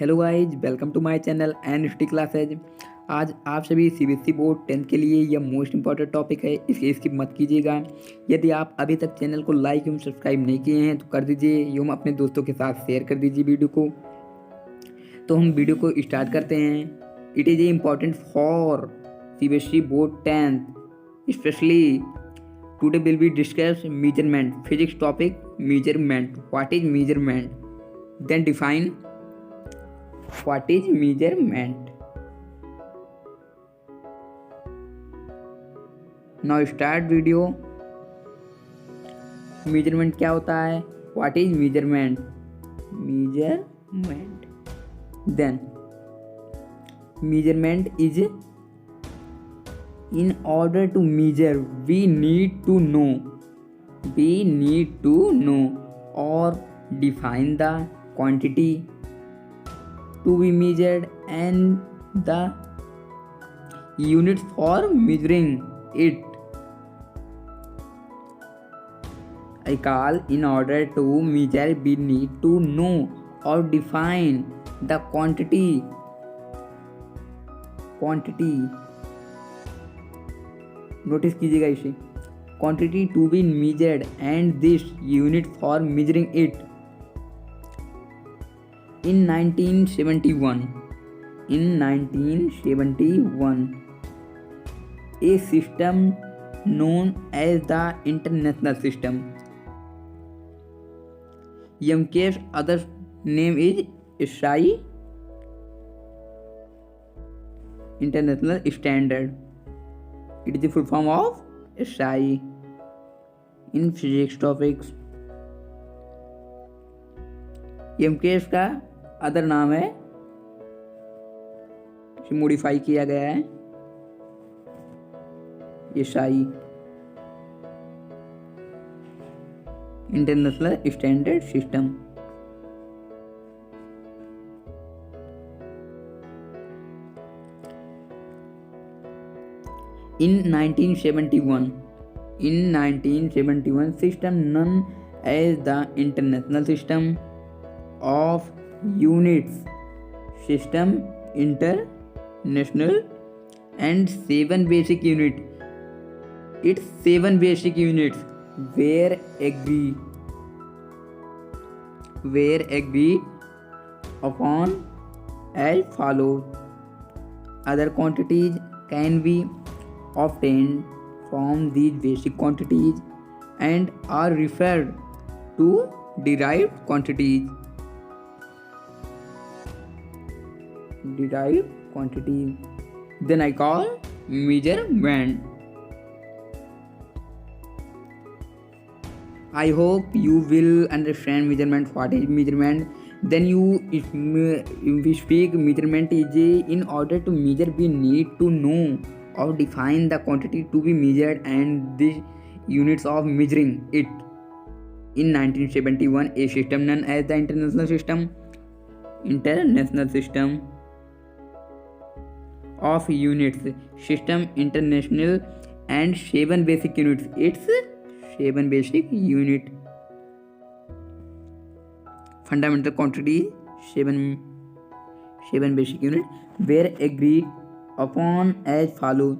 Hello guys, welcome to my channel and स्टी classes. आज आप सभी सीबीएसई बोर्ड 10th के लिए यह मोस्ट इंपॉर्टेंट टॉपिक है, इसलिए स्किप मत कीजिएगा। यदि आप अभी तक चैनल को लाइक एवं सब्सक्राइब नहीं किए हैं तो कर दीजिए एवं अपने दोस्तों के साथ शेयर कर दीजिए वीडियो को। तो हम वीडियो को स्टार्ट करते हैं। It is a important for CBSE board 10th specially. Today will be discuss measurement physics topic measurement. What is measurement? Then define what is measurement. Now start video. measurement क्या होता है? what is measurement? Then measurement is in order to measure we need to know or define the quantity to be measured and the unit for measuring it. I call in order to measure we need to know or define the quantity notice कीजिएगा इसे, quantity to be measured and this unit for measuring it. In 1971, a system known as the International System, IMK's other name is SI, International Standard. It is the full form of SI in physics topics. IMK's का other नाम है, इसे modify किया गया है SI, international standard system. In 1971, system known as the International System of Units, System International, and 7 basic units. Its 7 basic units were agreed upon as follows. Other quantities can be obtained from these basic quantities and are referred to derived quantities. Then I call measurement. I hope you will understand measurement. What is measurement? Then if we speak measurement is in order to measure we need to know or define the quantity to be measured and the units of measuring it. In 1971, a system known as the International System of Units, System International, and 7 basic units. It's 7 basic unit. Fundamental quantity 7 basic unit were agreed upon as follows.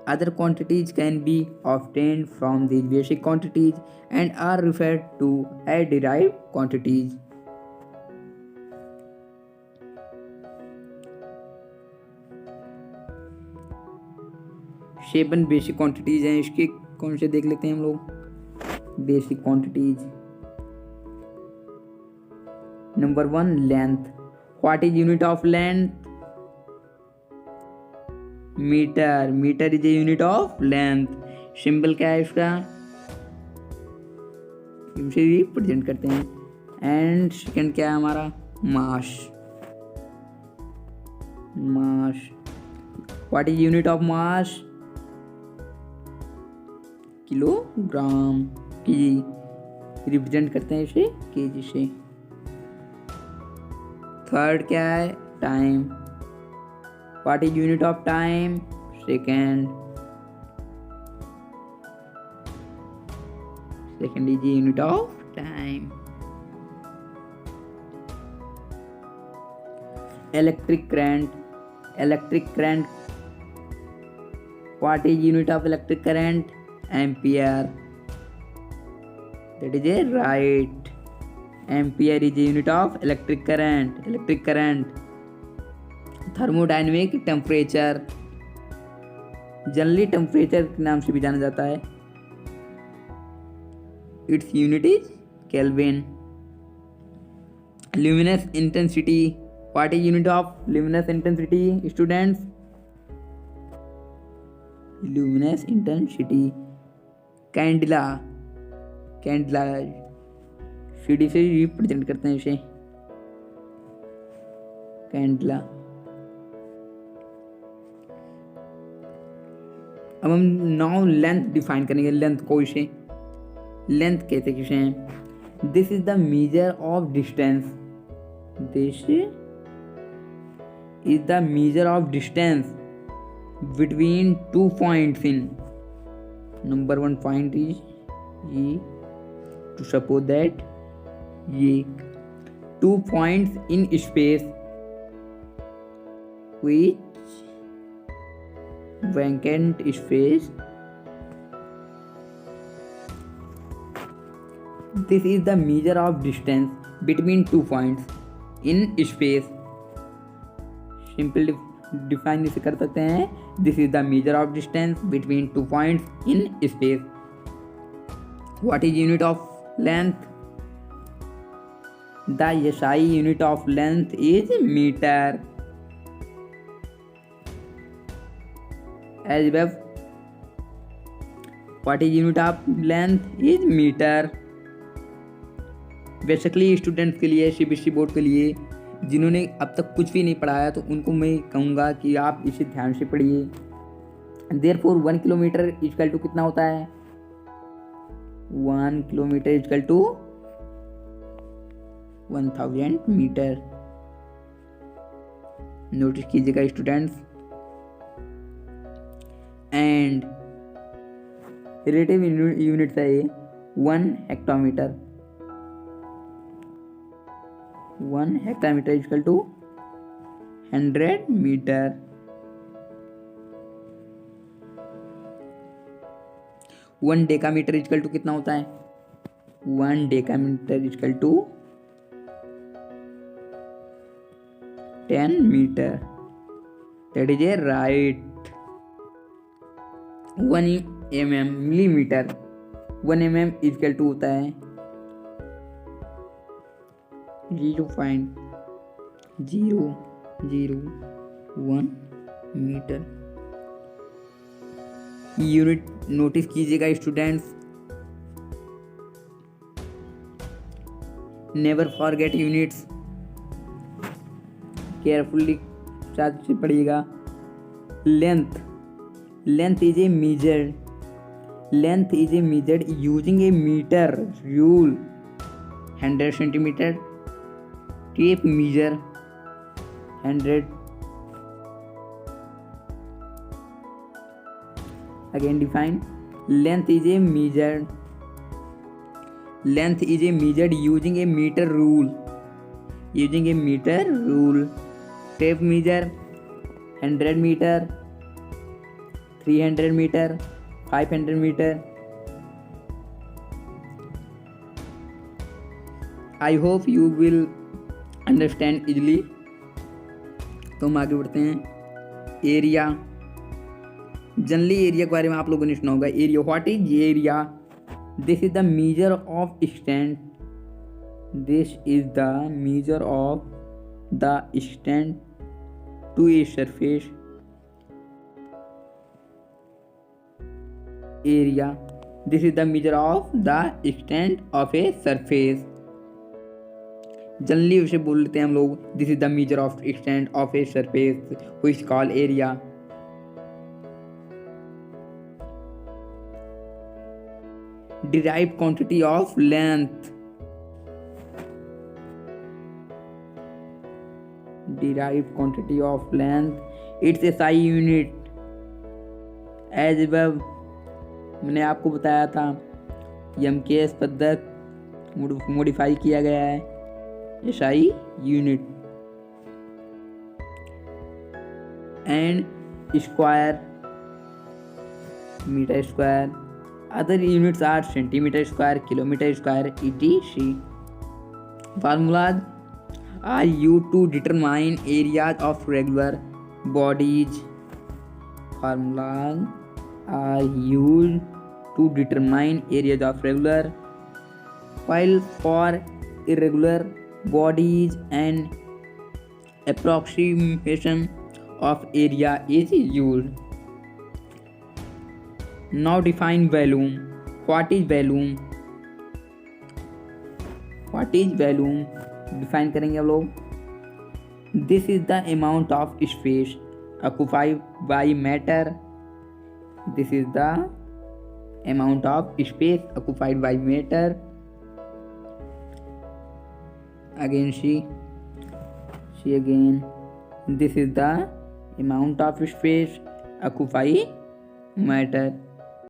Other quantities can be obtained from these basic quantities and are referred to as derived quantities. Seven basic quantities हैं, इसके कौन से देख लेते हैं हम लोग। Basic quantities, number 1 length. What is unit of length? Metre is a unit of length. Symbol क्या है इसका? इनसे रिप्रेजेंट करते हैं। एंड सेकंड क्या है हमारा? Mass. What is unit of mass? Kilogram. KG represent करते हैं इसे केजी से। थर्ड क्या है? Time. What is unit of time? Second is unit of time. Electric current. Electric current. What is unit of electric current? Ampere. That is a right. Ampere is a unit of electric current. Electric current. Thermodynamic temperature. Generally temperature के नाम से भी जाना जाता है. Its unit is Kelvin. Luminous intensity. What is unit of luminous intensity, students? Luminous intensity. Candela. Candela CD से represent करते हैं इसे. कैंडला. अब हम नाउ लेंथ डिफाइन करेंगे. लेंथ को इसे लेंथ कहते किसे हैं. This is the measure of distance. This is the measure of distance between two points in. Number one point is ये. To suppose that ये 2 points in space which vacant space. This is the measure of distance between 2 points in space. Simple define इसे कर सकते हैं. This is the measure of distance between 2 points in space. What is unit of length? The SI unit of length is metre. As web. What is unit of length is metre. Basically students के लिए, CBSE board के लिए जिन्होंने अब तक कुछ भी नहीं पढ़ाया, तो उनको मैं कहूँगा कि आप इसे ध्यान से पढ़िए. देयरफॉर 1 किलोमीटर इक्वल टू कितना होता है? 1 kilometre equal to 1000 metre. Notice कीजिएगा स्टूडेंट्स. एंड रिलेटिव यूनिट है 1 hectometre. 1 hectometer is equal to 100 meter. 1 decametre is equal to कितना होता है? 1 decametre is equal to 10 meter. That is a right. 1 mm millimeter. 1 mm is equal to होता है 0.001 metre. Unit notice कीजिएगा students. Never forget units. Carefully साथ से पढ़िएगा. Length. Length is a measured. Length is a measured using a metre rule. 100 centimetre. Tape measure 100. Again define. Length is a measured. Length is a measured using a meter rule. Using a meter rule. Tape measure 100 meter, 300 meter, 500 meter. I hope you will understand easily. तो हम आगे बढ़ते हैं. Area. Generally area के बारे में आप लोगों ने सुना होगा. Area. What is area? This is the measure of extent. This is the measure of the extent to a surface. Area. This is the measure of the extent of a surface. Generally उसे बोलते हैं हम लोग. This is the measure of extent of a surface which called area. Derived quantity of length. Derived quantity of length. It's a SI unit. As above मैंने आपको बताया था. MKS पद्धति मॉडिफाई किया गया है. SI unit. and square meter square. Other units are centimeter square, kilometer square, etc. Formulas are used to determine areas of regular bodies. Formulas are used to determine areas of regular, while for irregular bodies an approximation of area is used. Now define volume. What is volume? What is volume? Define करेंगे हम लोग. This is the amount of space occupied by matter. This is the amount of space occupied by matter. Again she again. This is the amount of space occupied matter.